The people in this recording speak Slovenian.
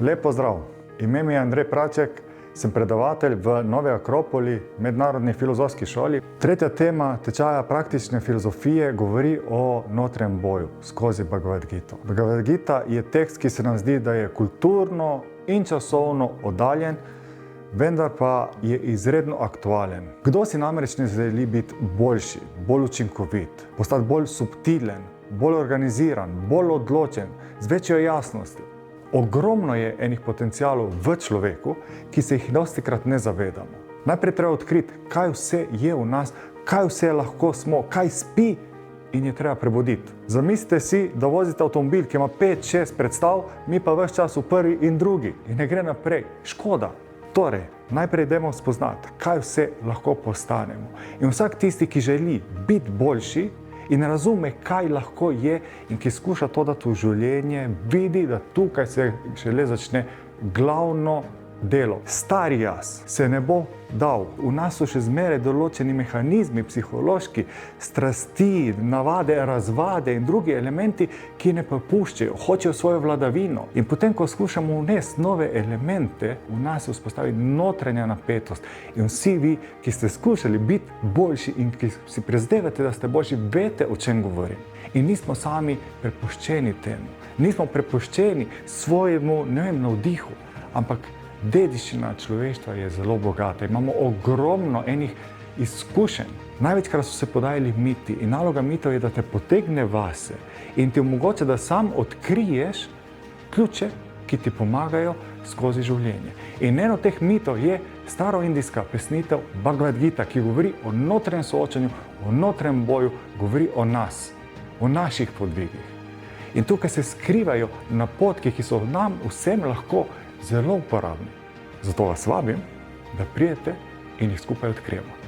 Lep pozdrav, ime mi je Andrej Praček, sem predavatelj v Novi Akropoli, mednarodni filozofski šoli. Tretja tema tečaja praktične filozofije govori o notranjem boju skozi Bhagavad Gito. Bhagavad Gita je tekst, ki se nam zdi, da je kulturno in časovno oddaljen, vendar pa je izredno aktualen. Kdo si namreč ne želi biti boljši, bolj učinkovit, postati bolj subtilen, bolj organiziran, bolj odločen, z večjo jasnostjo? Ogromno je enih potencialov v človeku, ki se jih dostikrat ne zavedamo. Najprej treba odkriti, kaj vse je v nas, kaj vse lahko smo, kaj spi in je treba prebuditi. Zamislite si, da vozite avtomobil, ki ima 5-6 predstav, mi pa ves čas v prvi in drugi in ne gre naprej. Škoda. Torej, najprej idemo spoznati, kaj vse lahko postanemo. In vsak tisti, ki želi biti boljši in razume, kaj lahko je in ki skuša to dati v življenje, vidi, da tukaj se šele začne glavno delo. Stari jaz se ne bo dal. V nas so še zmeraj določeni mehanizmi, psihološki, strasti, navade, razvade in drugi elementi, ki ne popuščajo, hočejo svojo vladavino. In potem, ko skušamo vnesti nove elemente, v nas se vzpostavi notranja napetost. In vsi vi, ki ste skušali biti boljši in ki si prizadevate, da ste boljši, veste, o čem govorim. In nismo sami prepuščeni temu. Nismo prepuščeni svojemu, navdihu, ampak dediščina človeštva je zelo bogata. Imamo ogromno enih izkušenj. Največkrat so se podajali miti in naloga mitov je, da te potegne vase in ti omogoča, da sam odkriješ ključe, ki ti pomagajo skozi življenje. In eno teh mitov je staroindijska pesnitev Bhagavad Gita, ki govori o notranjem soočanju, o notranjem boju, govori o nas, o naših podvigih. In tukaj se skrivajo napotki, ki so nam vsem lahko zelo uporabni. Zato vas vabim, da pridete in jih skupaj odkrijemo.